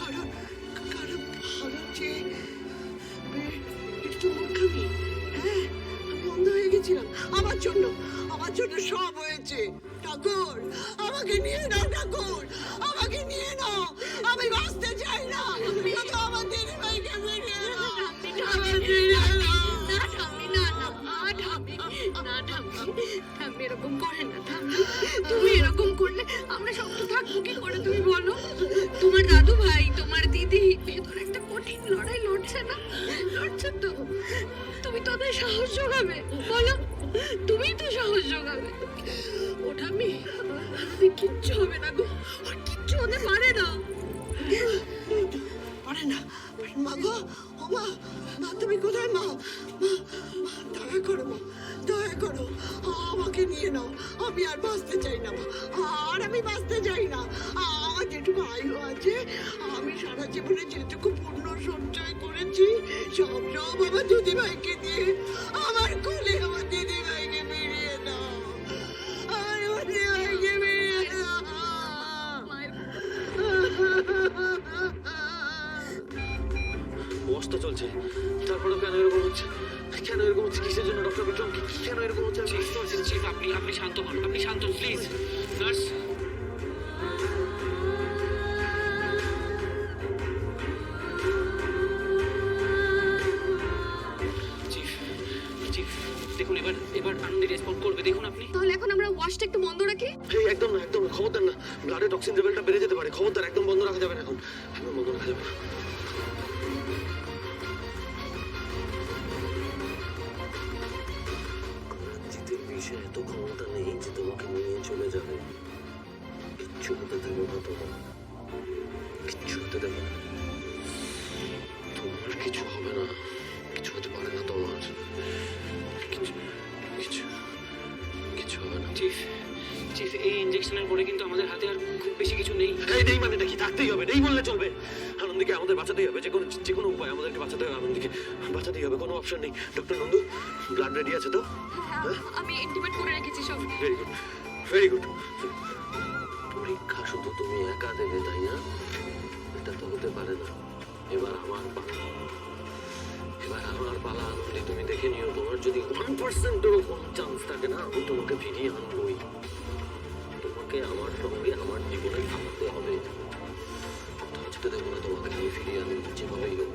কারণ ভালো চেয়ে একটু মূর্খামি। হ্যাঁ, আমি অন্ধ হয়ে গেছিলাম। আমার জন্য সব হয়েছে। ঠাকুর, আমাকে নিয়ে নাও। ঠাকুর, আমাকে নিয়ে নাও। আমি বাঁচতে চাই না। শুধু আমার দিদি ভাইকে মেরে এরকম করেন না। তুমি এরকম করলে আমরা সব তো থাকবো কি তুমি তো ওদের সাহস যোগাবে, বলো, তুমি তো সাহস যোগাবে। ওটা আমি কিচ্ছু হবে না গো, ওর কিচ্ছু হতে পারে না। পারে না, মা গো, ও মা, মা তুমি কোথায় মা? মা, মা, দয়া করো মা, দয়া করো, আমাকে নিয়ে নাও, আমি আর বাঁচতে চাই না মা, আর আমি বাঁচতে চাই না। আমার যেটুকু আয়ু আছে, আমি সারা জীবনে যেটুকু পুণ্য সঞ্চয় করেছি, সব আমার দিদিভাইকে দিয়ে আমার কোলে আমার দিদিভাইকে ফিরিয়ে দাও, আমার দিদিভাইকে ফিরিয়ে দাও। অবস্থা চলছে, তারপরেও কেন এরকম হচ্ছে? কেন এরকম হচ্ছে? কিসের জন্য ডক্টর বিক্রম? কেন এরকম হচ্ছে? চিফ আপনি শান্ত হন, আপনি শান্ত হন প্লিজ। নার্স, চিফ চিফ দেখুন, এবার আনন্দি রেসপন্ড করবে, দেখুন আপনি। তাহলে এখন আমরা ওয়াশটা একটু বন্ধ রাখি। এই একদম না, একদম না, খবরদার না। ব্লাডে টক্সিন লেভেলটা বেড়ে যেতে পারে, খবরদার, একদম বন্ধ রাখা যাবে না এখন, একদম বন্ধ রাখা যাবে না। জিতের বিষয়ে এত ক্ষমতা নেই যে তোমাকে নিয়ে চলে যাবে। কিচ্ছু হতে দেবো না তোমার, কিচ্ছু হতে দেবো না। তোমার কিছু হবে না, কিছু হতে পারে না তোমার, কিছু কিছু কিছু হবে না। চিফ চিফ এই ইনজেকশনের পরে কিন্তু আমাদের হাতে আর খুব বেশি কিছু নেই। এই নেই মানে কি? থাকতেই হবে, নেই বললে চলবে। আনন্দকে আমাদের বাঁচাতেই হবে, যে কোনো উপায় আমাদেরকে বাঁচাতে হবে, আনন্দকে বাঁচাতেই হবে, কোনো অপশন নেই। ডক্টর নন্দু, ব্লাড রেডি আছে তো? আমি ইন্টিমেট করে রেখেছি সব। Very good, very good. পরীক্ষা শুধু তুমি একা দেবে, তাই না? এটা তো হতে পারে না। এবার আমার পালা, এবার আমার পালা। আনন্দে তুমি দেখে নিও, তোমার যদি 1%-এরও কম চান্স থাকে না, আমি তোমাকে ফিরিয়ে আনবই। তোমাকে আমার সঙ্গে আমার জীবনে থাকতে হবে, কোথাও যেতে দেবো না তোমাকে, আমি ফিরিয়ে আনবো যেভাবেই হোক।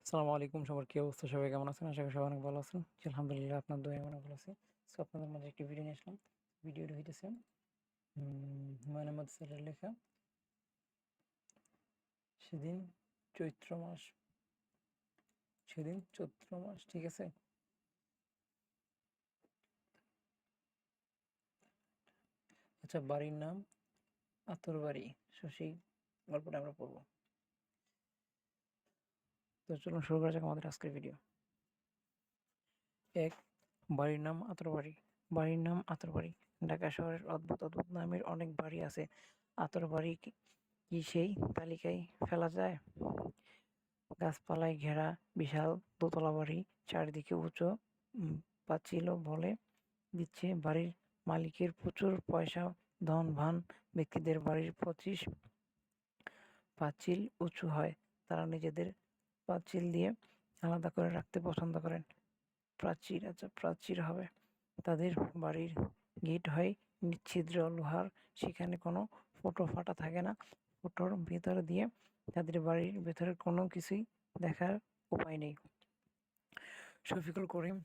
আসসালামু আলাইকুম, সবার কি অবস্থা? সবাই কেমন আছেন? আশা করি সবাই অনেক ভালো আছেন। জি, আলহামদুলিল্লাহ, আপনার দোয়ায় অনেক ভালো আছি। সো আপনাদের মাঝে একটি ভিডিও নিয়ে আসলাম। ভিডিওটা হইতেছে হুমায়ুন আহমেদ স্যারের লেখা সেদিন চৈত্র মাস। সেদিন চৈত্র মাস, ঠিক আছে? আচ্ছা, বাড়ির নাম আতরবাড়ি। সো সেই গল্পটা আমরা পড়বো। তো চলুন শুরু করা যাক আমাদের আজকের ভিডিও। এক, বাড়ির নাম আতরবাড়ি। বাড়ির নাম আতরবাড়ি। ঢাকা শহরের অদ্ভুত অদ্ভুত নামের অনেক বাড়ি আছে। আতরবাড়ি কি সেই তালিকায় ফেলা যায়? গাছপালায় ঘেরা বিশাল দোতলা বাড়ি, চারিদিকে উঁচু পাঁচিল বলে দিচ্ছে বাড়ির মালিকের প্রচুর পয়সা ধনবান ব্যক্তিদের বাড়ির 25 পাঁচিল উঁচু হয়। তারা নিজেদের পাঁচিল দিয়ে আলাদা করে রাখতে পছন্দ করেন। প্রাচীর, আচ্ছা প্রাচীর হবে। তাদের বাড়ির গেট হয় নিচ্ছিদ্র লোহার, সেখানে কোনো ফুটো ফাটা থাকে না। ফুটোর ভেতর দিয়ে তাদের বাড়ির ভেতরের কোনো কিছুই দেখার উপায় নেই। শফিকুল করিম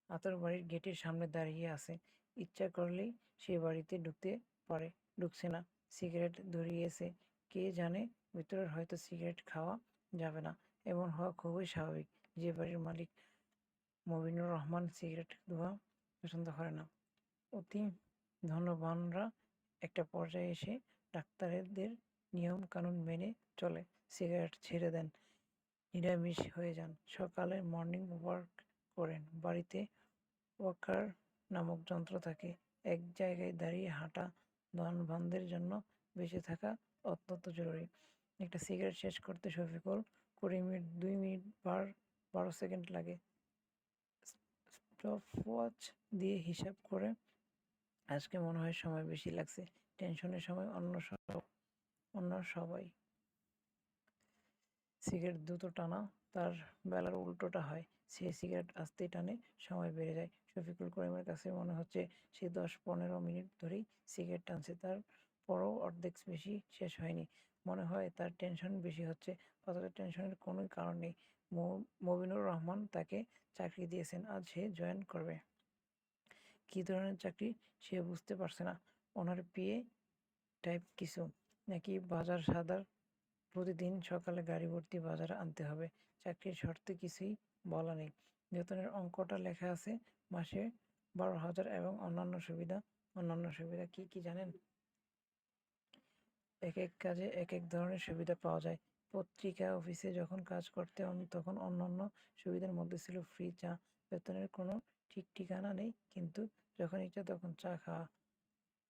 আতর বাড়ির গেটের সামনে দাঁড়িয়ে আছে। ইচ্ছা করলেই সে বাড়িতে ঢুকতে পারে, ঢুকছে না। সিগারেট ধরিয়েছে, কে জানে ভিতরের হয়তো সিগারেট খাওয়া যাবে না। এমন হওয়া খুবই স্বাভাবিক। যে বাড়ির মালিক মবিনুর রহমান সিগারেট ধোঁয়া পছন্দ করে না। অতি ধনবানরা একটা পর্যায়ে এসে ডাক্তারদের নিয়ম কানুন মেনে চলে, সিগারেট ছেড়ে দেন, নিরামিষ হয়ে যান, সকালে মর্নিং ওয়াক করেন। বাড়িতে ওয়াকার নামক যন্ত্র থাকে। এক জায়গায় দাঁড়িয়ে হাঁটা ধনবানদের জন্য বেঁচে থাকা অত্যন্ত জরুরি। একটা সিগারেট শেষ করতে শফিকুল করিমের 2 মিনিট 12 সেকেন্ড লাগে। স্টপওয়াচ দিয়ে হিসাব করে আজকে মনে হয় সময় বেশি লাগছে। টেনশনের সময় অন্য সবাই সিগারেট দ্রুত টানা, তার বেলার উল্টোটা হয়। সে সিগারেট আস্তেই টানে, সময় বেড়ে যায়। শফিকুল করিমের কাছে মনে হচ্ছে সে 10-15 মিনিট ধরেই সিগারেট টানছে, তারপরও অর্ধেক বেশি শেষ হয়নি। মনে হয় তার টেনশন বেশি হচ্ছে, অথচ টেনশনের কোনো কারণ নেই। মবিনুর রহমান তাকে চাকরি দিয়েছেন, আজ সে জয়েন করবে। কী ধরনের চাকরি সে বুঝতে পারছে না। ওনার পিএ টাইপ কিছু, নাকি বাজার সাদার? প্রতিদিন সকালে গাড়ি ভর্তি বাজার আনতে হবে। চাকরির শর্তে কিছুই বলা নেই। বেতনের অঙ্কটা লেখা আছে, মাসে 12,000 এবং অন্যান্য সুবিধা কি কি জানেন? এক এক কাজে এক এক ধরনের সুবিধা পাওয়া যায়। পত্রিকা অফিসে যখন কাজ করতে তখন অন্যান্য সুবিধার মধ্যে ছিল ফ্রি চা। বেতনের কোনো ঠিক ঠিকানা নেই, কিন্তু যখন ইচ্ছা তখন চা খাওয়া।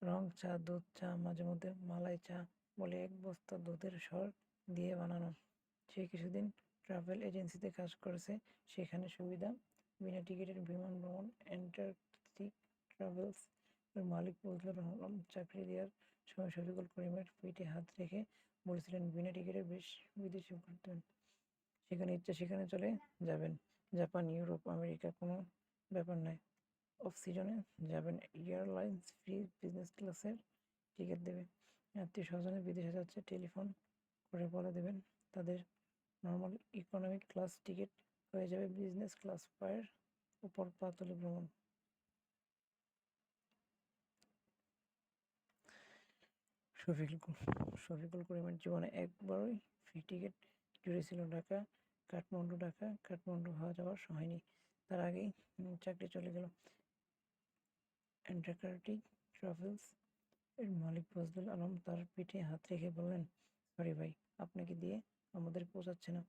রং চা, দুধ চা, মাঝে মধ্যে মালাই চা বলে এক বস্তা দুধের সর দিয়ে বানানো। সে কিছুদিন ট্রাভেল এজেন্সিতে কাজ করেছে, সেখানে সুবিধা বিনা টিকিটের বিমান ভ্রমণ। অ্যান্টার্কটিক ট্রাভেলস এর মালিক ফজলুর আলম চাকরি দেওয়ার সময় শফিকুল করিমের পিঠে হাত রেখে বলেছিলেন, বিনা টিকিটে বিদেশে ঘুরতেন, সেখানে ইচ্ছা সেখানে চলে যাবেন। জাপান, ইউরোপ, আমেরিকা কোনো ব্যাপার নয়। অফ সিজনে যাবেন, এয়ারলাইন্স ফ্রি বিজনেস ক্লাসের টিকিট দেবে। আত্মীয় স্বজনের বিদেশে যাচ্ছে, টেলিফোন করে বলে দেবেন, তাদের নর্মাল ইকোনমিক ক্লাস টিকিট হয়ে যাবে বিজনেস ক্লাস। পায়ের উপর পা তুলে ভ্রমণ। শফিকুল করিমের জীবনে একবারই ফ্রি টিকিট জুড়েছিল ঢাকা কাঠমান্ডু। ঢাকা কাঠমান্ডু হওয়া যাওয়ার হয়নি, তার আগেই চাকরি চলে গেল। অ্যান্টার্কটিক ট্রাভেলস এর মালিক ফজলুল আলম তার পিঠে হাত রেখে বললেন, সরি ভাই, আপনাকে দিয়ে আমাদের পোষাচ্ছে না,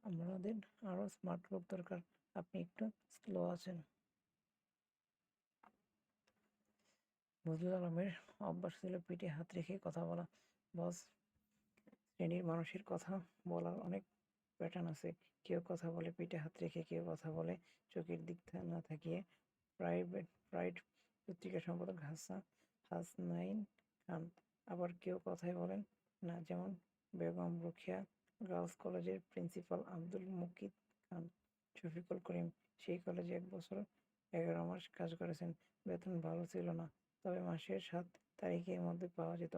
আমাদের আরো স্মার্ট লোক দরকার, আপনি একটু স্লো আছেন। ফজলুল আলমের অভ্যাস ছিল পিঠে হাত রেখে কথা বলা। বস শ্রেণীর মানুষের কথা বলার অনেক প্যাটার্ন আছে। কেউ কথা বলে পিঠে হাত রেখে, কেউ কথা বলে চোখের দিক না তাকিয়ে। প্রাইড পত্রিকার সম্পাদক হাসনাইন খান। আবার কেউ কথাই বলেন না, যেমন বেগম রোকেয়া গার্লস কলেজের প্রিন্সিপাল আব্দুল মুকিত খান। শফিকুল করিম সেই কলেজে 1 বছর 11 মাস কাজ করেছেন। বেতন ভালো ছিল না, তবে মাসের 7 তারিখের মধ্যে পাওয়া যেত।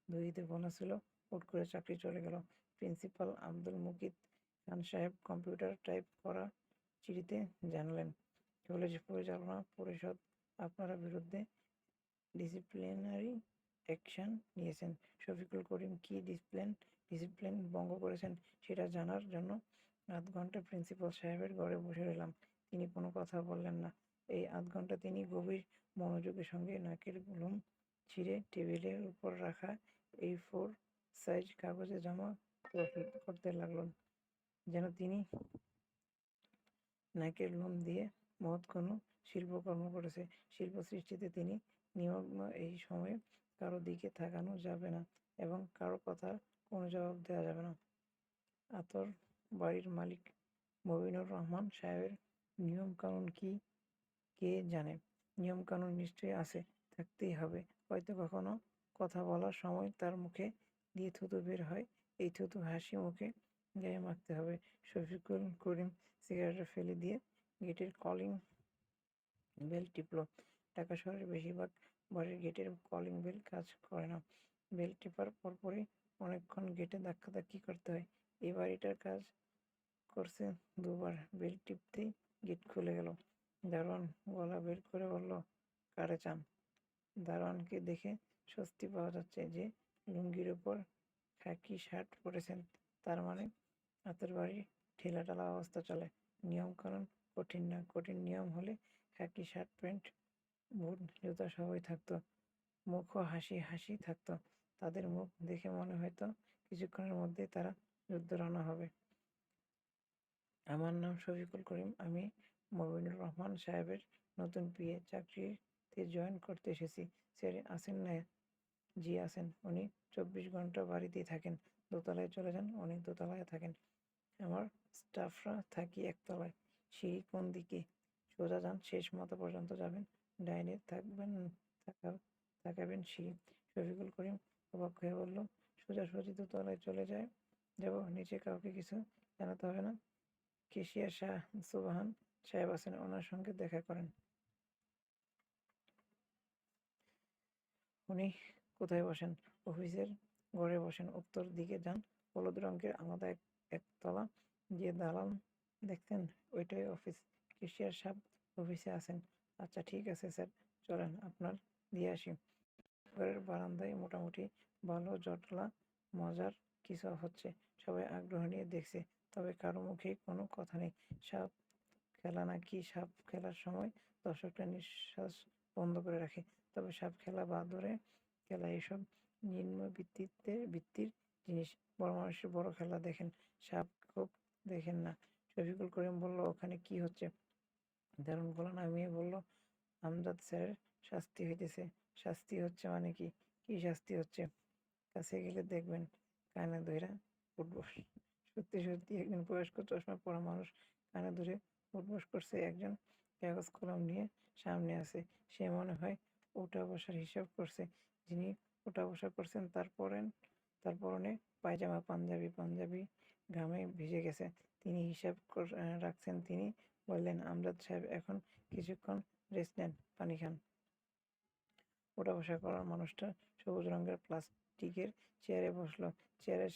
2 ঈদে বোনাস ছিল, হুট করে চাকরি চলে গেল। প্রিন্সিপাল আব্দুল মুকিত খান সাহেব কম্পিউটার টাইপ করা চিঠিতে জানালেন, কলেজ পরিচালনা পরিষদ আপনার বিরুদ্ধে ডিসিপ্লিনারি অ্যাকশন নিয়েছেন। শফিকুল করিম কি ডিসিপ্লিন ভঙ্গ করেছেন সেটা জানার জন্য আধ ঘন্টা প্রিন্সিপাল সাহেবের ঘরে বসে রইলাম। তিনি কোনো কথা বললেন না। এই আধ ঘন্টা তিনি গভীর মনোযোগের সঙ্গে নাকের ঘুম ছিঁড়ে টেবিলের উপর রাখা A4 সাইজ কাগজে জমা করতে লাগলেন, যেন তিনি নাকের লোম দিয়ে মহৎ কোনো শিল্পকর্ম করেছে। শিল্প সৃষ্টিতে তিনি নিমগ্ন। এই সময়ে কারো দিকে তাকানো যাবে না এবং কারো কথার কোনো জবাব দেওয়া যাবে না। আতর বাড়ির মালিক মবিনুর রহমান সাহেবের নিয়ম কানুন কি কে জানে? নিয়ম কানুন নিশ্চয়ই আছে, থাকতেই হবে। হয়তো কখনো কথা বলার সময় তার মুখে দিয়ে থুতু বের হয়, এই থুতু হাসি মুখে গায়ে মাখতে হবে। শফিকুল করিম সিগারেট ফেলে দিয়ে গেটের কলিং বেল টিপল। ঢাকা শহরের বেশিরভাগ বাড়ির গেটের কলিং বেল কাজ করে না। বেল টিপার পরপরই অনেকক্ষণ গেটে ধাক্কাধাক্কি করতে হয়। এই বাড়িটার কাজ করছে দুবার। বেল টিপতেই গেট খুলে গেল। দারোয়ান গলা বের করে বলল, কারে চান? দারোয়ানকে দেখে স্বস্তি পাওয়া যাচ্ছে যে লুঙ্গির উপর খাকি শার্ট পরেছেন, তার মানে হাতের বাড়ি ঠেলাটালা অবস্থা চলে। নিয়ম কানুন কঠিন না, কঠিন নিয়ম হলে খাকি শার্ট প্যান্ট বুট জুতা সবই থাকতো, মুখও হাসি থাকতো। তাদের মুখ দেখে মনে হয়তো কিছুক্ষণের মধ্যে তারা যুদ্ধ রওনা হবে। আমার নাম শফিকুল করিম, আমি মবিনুর রহমান সাহেবের নতুন পিএ, চাকরিতে জয়েন করতে এসেছি। স্যার আছেন না? জি আছেন। উনি 24 ঘন্টা বাড়িতেই থাকেন। দোতলায় চলে যান, উনি দোতলায় থাকেন। আমার স্টাফরা থাকি একতলায়। সিঁড়ি কোন দিকে? সোজা যান, শেষ মাথা পর্যন্ত যাবেন, ডাইনে তাকাবেন সিঁড়ি। শফিকুল করিম অবাক হয়ে বলল, সোজাসুজি দোতলায় যাব? নিচে কাউকে কিছু জানাতে হবে না? কেশিয়ার সুবহান সাহেব আছেন, ওনার সঙ্গে দেখা করেন। উনি কোথায় বসেন? অফিসের ঘরে বসেন। উত্তর দিকে যান, হলুদ রঙের আলাদা একতলা যে দালান দেখছেন, ওইটাই অফিস। কেশিয়ার সাহেব অফিসে আছেন। আচ্ছা ঠিক আছে স্যার, চলেন আপনার দিয়ে আসি। ঘরের বারান্দায় মোটামুটি ভালো জটলা মজার কিছু হচ্ছে। সবাই আগ্রহ নিয়ে দেখছে, তবে কারো মুখে কোনো কথা নেই। সাপ খেলা নাকি? সাপ খেলার সময় দর্শকরা নিঃশ্বাস বন্ধ করে রাখে, তবে সাপ খেলা বা দৌড়ে খেলা এসব নিম্ন বৃত্তির জিনিস। বড় মানুষের বড় খেলা দেখেন, সাপ খুব দেখেন না। শফিকুল করিম বলল, ওখানে কি হচ্ছে? দারুণ গলা নামিয়ে বলল, আমজাদ স্যারের শাস্তি হইতেছে। শাস্তি হচ্ছে মানে কি? কি শাস্তি হচ্ছে? কাছে গেলে দেখবেন। কানে ধইরা উঠবস। সত্যি একজন বয়স্ক চশমা পরা মানুষ কানে ধরে উঠবস করছে। একজন কাগজ কলম নিয়ে সামনে আছে। সে মনে হয় ওঠা বসার হিসাব করছে। যিনি ওঠা বসা করছেন তার পরনে পায়জামা, পাঞ্জাবি ঘামে ভিজে গেছে। তিনি হিসাব রাখছেন। তিনি বললেন, আমজাদ সাহেব এখন কিছুক্ষণ রেস্ট নেন, পানি খান। ওঠা বসা করার মানুষটা সবুজ রঙের প্লাস্টিকের চেয়ারে বসলো। চেয়ারের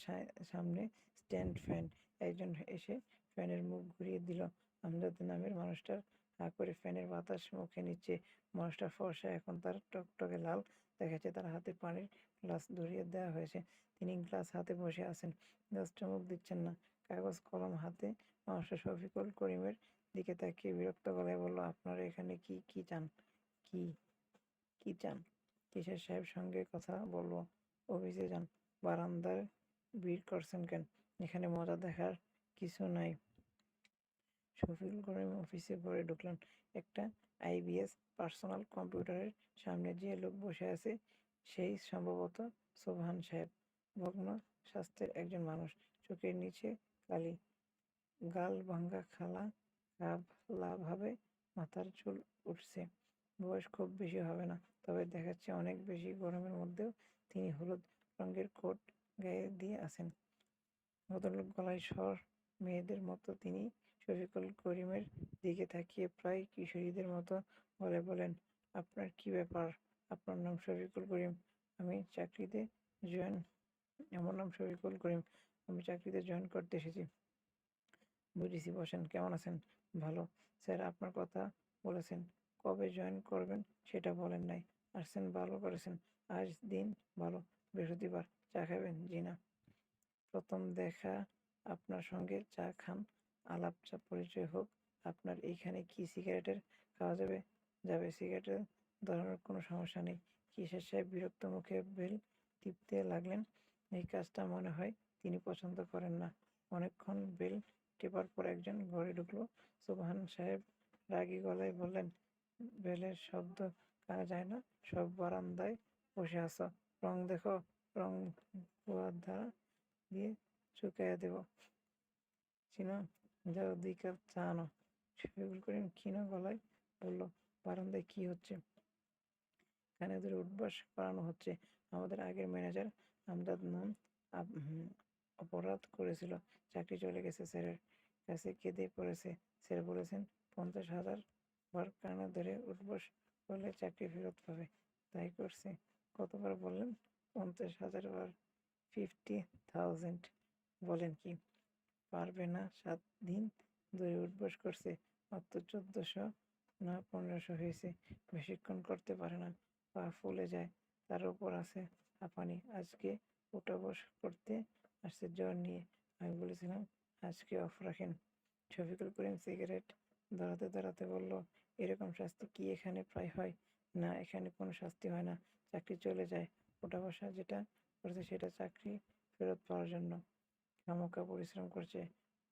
সামনে স্ট্যান্ড ফ্যান। একজন এসে ফ্যানের মুখ ঘুরিয়ে দিল। আমজাদ নামের মানুষটার হা করে ফ্যানের বাতাস মুখে নিচ্ছে। মানুষটা ফর্সা, এখন তার টকটকে লাল দেখাচ্ছে। তার হাতে পানির গ্লাস ধরিয়ে দেওয়া হয়েছে। তিনি গ্লাস হাতে বসে আছেন, গ্লাসটা মুখ দিচ্ছেন না। কাগজ কলম হাতে মানুষটা শফিকুল করিমের দিকে তাকিয়ে বিরক্ত গলায় বলল, আপনারা এখানে কি চান? কি চান? কিসের সাহেব সঙ্গে কথা বলবো? অফিসে যান। বারান্দায় ভিড় করছেন কেন? এখানে মজা দেখার কিছু নাই। শফিকুল করিম অফিসে ঘরে ঢুকলেন। একটা IBS পার্সোনাল কম্পিউটারের সামনে যে লোক বসে আছে সেই সম্ভবত সোবহান সাহেব। ভগ্ন স্বাস্থ্যের একজন মানুষ, চোখের নিচে কালি, গাল ভাঙ্গা ভাবে মাথার চুল উঠছে। বয়স খুব বেশি হবে না, তবে দেখাচ্ছে অনেক বেশি। গরমের মধ্যেও তিনি হলুদ রঙের কোট গায়ে দিয়ে আছেন। ভদ্রলোক গলায় স্বর মেয়েদের মতো। তিনি শফিকুল করিমের দিকে তাকিয়ে প্রায় কিশোরীদের মতো গলায় বলেন, আপনার কি ব্যাপার? আপনার নাম শফিকুল করিম? আমি চাকরিতে জয়েন আমার নাম শফিকুল করিম, আমি চাকরিতে জয়েন করতে এসেছি। বুঝেছি, বসেন। কেমন আছেন? ভালো। স্যার আপনার কথা বলেছেন। কবে জয়েন করবেন সেটা বলেন নাই। আসছেন, ভালো করেছেন। আজ দিন ভালো, বৃহস্পতিবার। চা খাবেন? জি না। প্রথম দেখা, আপনার সঙ্গে চা খান, আলাপ চা পরিচয় হোক। আপনার এইখানে কি সিগারেটের খাওয়া যাবে? যাবে। সিগারেটের ধরানোর কোনো সমস্যা নেই। কিসের সাহেব বিরক্ত মুখে বেল টিপতে লাগলেন। এই কাজটা মনে হয় তিনি পছন্দ করেন না। অনেকক্ষণ বেল টেপার পর একজন ঘরে ঢুকলো। সুবহান সাহেব রাগী গলায় বললেন, বেলের শব্দ কানে যায় না? সব বারান্দায় বসে আছো, রং দেখো। রং কুয়ার ধারা দিয়ে শুকাইয়া দেব। চিনো, যাও 2 কাপ চা আনো। শফিকুল করিম ক্ষীণ গলায় বলল, বারান্দায় কি হচ্ছে? কানে ধরে উঠবাস করানো হচ্ছে। আমাদের আগের ম্যানেজার আমজাদ নাম অপরাধ করেছিল, চাকরি চলে গেছে। স্যারের কাছে কেঁদে পড়েছে। স্যার বলেছেন 50,000 বার কানে ধরে উঠবাস করলে চাকরি ফেরত পাবে। তাই করছে। কতবার বললেন? 50,000 বার। 50,000। বলেন কি? পারবে না? 7 দিন ধরে উঠবাস করছে, মাত্র 1400 না 1500 হয়েছে। বেশিক্ষণ করতে পারে না, পা ফুলে যায়। তার উপর আছে হাঁপানি। আজকে ওঠা বস করতে আসছে জ্বর নিয়ে। আমি বলেছিলাম আজকে অফ রাখেন। শফিকুল করিম সিগারেট ধরাতে ধরাতে বলল, এরকম শাস্তি কি এখানে প্রায় হয়? না, এখানে কোনো শাস্তি হয় না, চাকরি চলে যায়। ওঠা বসা যেটা করছে সেটা চাকরি ফেরত পাওয়ার জন্য। খামোকা পরিশ্রম করছে,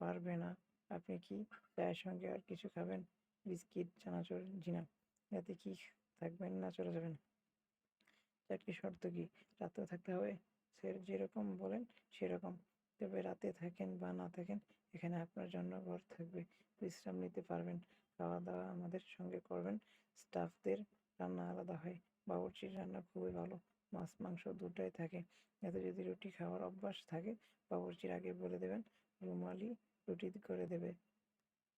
পারবে না। আপনি কি চায়ের সঙ্গে আর কিছু খাবেন? বিস্কিট, চানাচুর? জি না। রাতে কি থাকবেন না চলে যাবেন? চাকরির শর্ত কি? রাতেও থাকতে হবে? স্যার যেরকম বলেন সেরকম। তবে রাতে থাকেন বা না থাকেন, এখানে আপনার জন্য ঘর থাকবে, বিশ্রাম নিতে পারবেন। খাওয়া দাওয়া আমাদের সঙ্গে করবেন। স্টাফদের রান্না আলাদা হয়। বাবুর্চির রান্না খুবই ভালো, মাছ মাংস দুটাই থাকে। এতে যদি রুটি খাওয়ার অভ্যাস থাকে, বাবুর্চির আগে বলে দেবেন, রুমালি রুটি করে দেবে,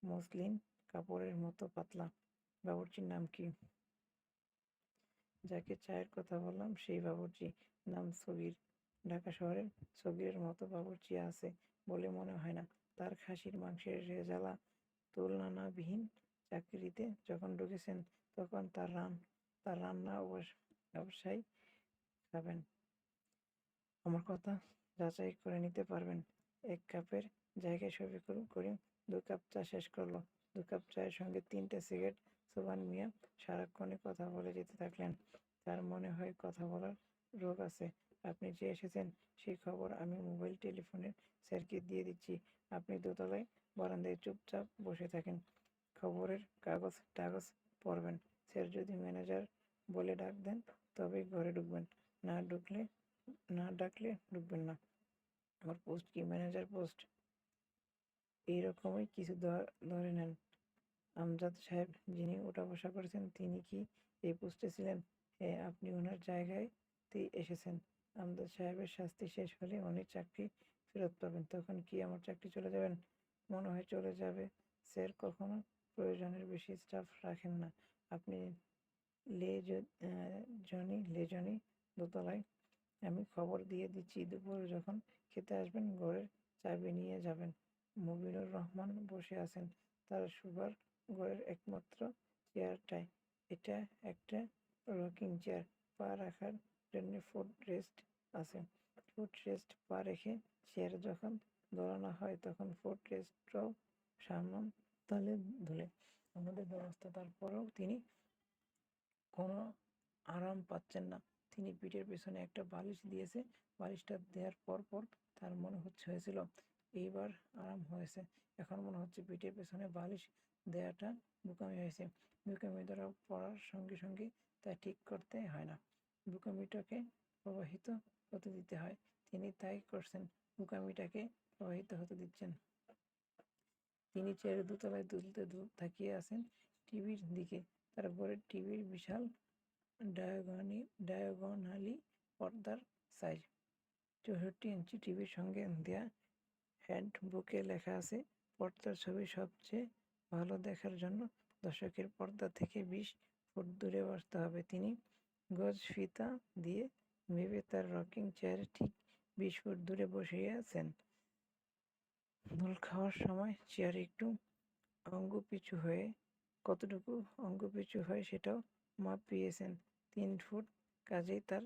মসলিন কাপড়ের মতো পাতলা। বাবুর্চির নাম কি? যাকে চায়ের কথা বললাম সেই বাবুর্চি, নাম সগির। ঢাকা শহরের সগিরের মতো বাবুর্চি আছে বলে মনে হয় না। তার খাসির মাংসের রেজালা তুলনাবিহীন। চাকরিতে যখন ঢুকেছেন তখন তার রান্না অবশ্যই খাবেন। আমার কথা যাচাই করে নিতে পারবেন। 1 কাপের জায়গায় শফিকুল করিম 2 কাপ চা শেষ করলো। 2 কাপ চায়ের সঙ্গে 3টে সিগারেট। সোবহান মিয়া সারাক্ষণই কথা বলে যেতে থাকলেন। তার মনে হয় কথা বলার রোগ আছে। আপনি যে এসেছেন সেই খবর আমি মোবাইল টেলিফোনের স্যারকে দিয়ে দিচ্ছি। আপনি দোতলায় বারান্দায় চুপচাপ বসে থাকেন, খবরের কাগজ টাগজ পড়বেন। স্যার যদি ম্যানেজার বলে ডাক দেন তবেই ঘরে ঢুকবেন, না ঢুকলে না ডাকলে ঢুকবেন না। আমার পোস্ট কি ম্যানেজার পোস্ট? এইরকমই কিছু ধরে নেন। আমজাদ সাহেব যিনি ওঠা বসা করেছেন তিনি কি এই পোস্টে ছিলেন? হ্যাঁ, আপনি ওনার জায়গাতেই এসেছেন। আমজাদ সাহেবের শাস্তি শেষ হলে উনি চাকরি ফেরত পাবেন। তখন কি আমার চাকরি চলে যাবেন? মনে হয় চলে যাবে। স্যার কখনো প্রয়োজনের বেশি স্টাফ রাখেন না। আপনি লেজনি দোতলায়। আমি খবর দিয়ে দিচ্ছি, দুপুরে যখন খেতে আসবেন ঘরের চাবি নিয়ে যাবেন। মুবিনুর রহমান বসে আছেন তার শোবার ঘরের একমাত্র চেয়ারটায়। এটা একটা রকিং চেয়ার, পা রাখার জন্য ফুট রেস্ট আছে। ফুট রেস্ট পা রেখে চেয়ার যখন দোলানো হয় তখন ফুট রেস্টটাও সামান তালে ধুলে। আমাদের ব্যবস্থা, তারপরেও তিনি কোনো আরাম পাচ্ছেন না। তিনি পিঠের পেছনে একটা বালিশ দিয়েছে। বালিশটা দেওয়ার পর তার মনে হয়েছিল এইবার আরাম হয়েছে। এখন মনে হচ্ছে পিঠের পেছনে বালিশ দেওয়াটা বোকামি হয়েছে। বোকামি ধরা পড়ার সঙ্গে সঙ্গে তা ঠিক করতে হয় না, বোকামিটাকে প্রবাহিত হতে দিতে হয়। তিনি তাই করছেন, বোকামিটাকে প্রবাহিত হতে দিচ্ছেন। তিনি চেয়ারের দোতলায় দুলতে তাকিয়ে আছেন টিভির দিকে। তার ঘরের টিভির বিশাল ডায়াগোনালি পর্দার সাইজ। 64 ইঞ্চি টিভির সঙ্গে দেয়া হ্যান্ডবুকে লেখা আছে, পর্দার ছবি সবচেয়ে ভালো দেখার জন্য দর্শকের পর্দা থেকে 20 ফুট দূরে বসতে হবে। তিনি গজ ফিতা দিয়ে ভেবে তার রকিং চেয়ারে ঠিক 20 ফুট দূরে বসিয়েছেন। দোল খাওয়ার সময় চেয়ারে একটু অঙ্গপিছু হয়ে কতটুকু অঙ্গপিছু হয় সেটাও মাপ পেয়েছেন 3 ফুট, কাজেই তার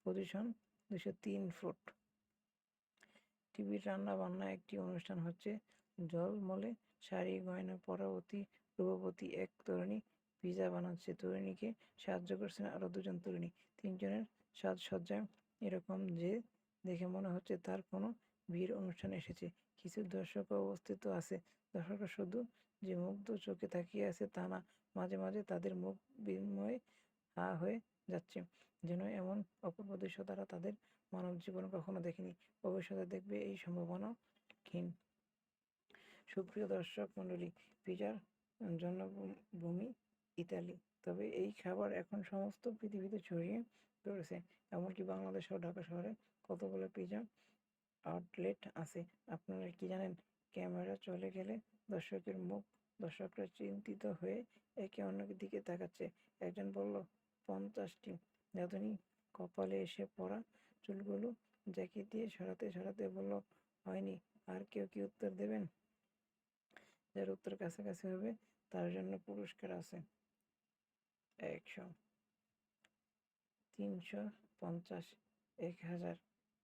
পজিশন 203 ফুট। টিভির রান্না বান্না একটি অনুষ্ঠান হচ্ছে। ঝলমলে শাড়ি গয়না পরা অতি রূপবতী এক তরুণী পিজা বানাচ্ছে। তরুণীকে সাহায্য করছেন আরো 2জন তরুণী। 3জনের সাজসজ্জা এরকম যে দেখে মনে হচ্ছে তার কোনো বিয়ের অনুষ্ঠানে এসেছে। কিছু দর্শকও উপস্থিত আছে। দর্শকরা শুধু যে মুগ্ধ চোখে তাকিয়ে আছে তা না, মাঝে মাঝে তাদের মুখ বিস্ময়ে হা হয়ে যাচ্ছে, যেন এমন অপূর্ব দৃশ্য তারা তাদের মানব জীবনে কখনো দেখেনি, ভবিষ্যতে দেখবে এই সম্ভাবনা ক্ষীণ। সুপ্রিয় দর্শক মণ্ডলী, পিজার জন্মভূমি ইতালি, তবে এই খাবার এখন সমস্ত পৃথিবীতে ছড়িয়ে পড়েছে। এমনকি বাংলাদেশ ও ঢাকা শহরে কতগুলো পিজা আউটলেট আছে। আপনারা কি জানেন? ক্যামেরা চলে গেলে দর্শকরা চিন্তিত হয়ে একে অন্যের দিকে তাকাচ্ছে। একজন বলল, 50টি। রাঁধুনি কপালে এসে পড়া চুলগুলো জ্যাকি দিয়ে সরাতে সরাতে বলল, হয়নি। আর কেউ কি উত্তর দেবেন? যার উত্তর কাছাকাছি হবে তার জন্য পুরস্কার আছে। 100, 350, 1000।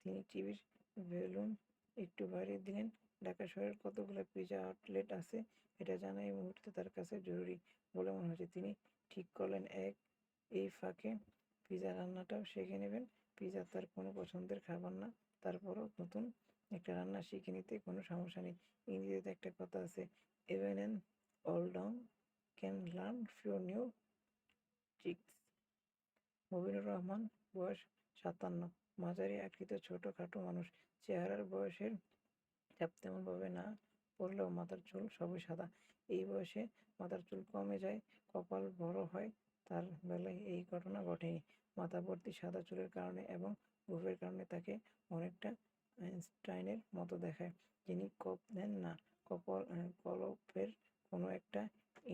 তিনি টিভির ভলিউম একটু বাড়িয়ে দিলেন। ঢাকা শহরের কতগুলো পিজা আউটলেট আছে এটা জানা এই মুহূর্তে তার কাছে জরুরি বলে মনে হচ্ছে। তিনি ঠিক করলেন এই ফাঁকে পিজা রান্নাটাও শিখে নেবেন। পিজা তার কোনো পছন্দের খাবার না, তারপরও নতুন একটা রান্না শিখে নিতে কোনো সমস্যা নেই। ইংরেজিতে একটা কথা আছে, even an old dog can learn few new tricks। Mobinur Rahman, বয়স 57, মাঝারি আকৃতির ছোটখাটো মানুষ। চেহারার বয়সের চাপ তেমনভাবে না পড়লেও মাথার চুল সবই সাদা। এই বয়সে মাথার চুল কমে যায়, কপাল বড় হয়। তার বেলায় এই ঘটনা ঘটেনি। মাথা ভর্তি সাদা চুলের কারণে এবং গোঁফের কারণে তাকে অনেকটা আইনস্টাইনের মতো দেখায়, যিনি কপ দেন না। কলপের কোনো একটা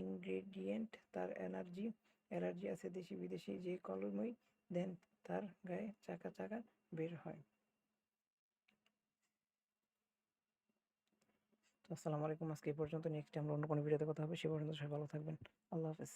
ইনগ্রেডিয়েন্ট তার অ্যালার্জি আছে। দেশি বিদেশি যে কলমই দেন তার গায়ে চাকা চাকা বের হয়। তো আসসালামু আলাইকুম, আজকে এই পর্যন্ত। নেক্সট আমরা অন্য কোনো ভিডিওতে কথা হবে। সে পর্যন্ত সবাই ভালো থাকবেন। আল্লাহ হাফেজ।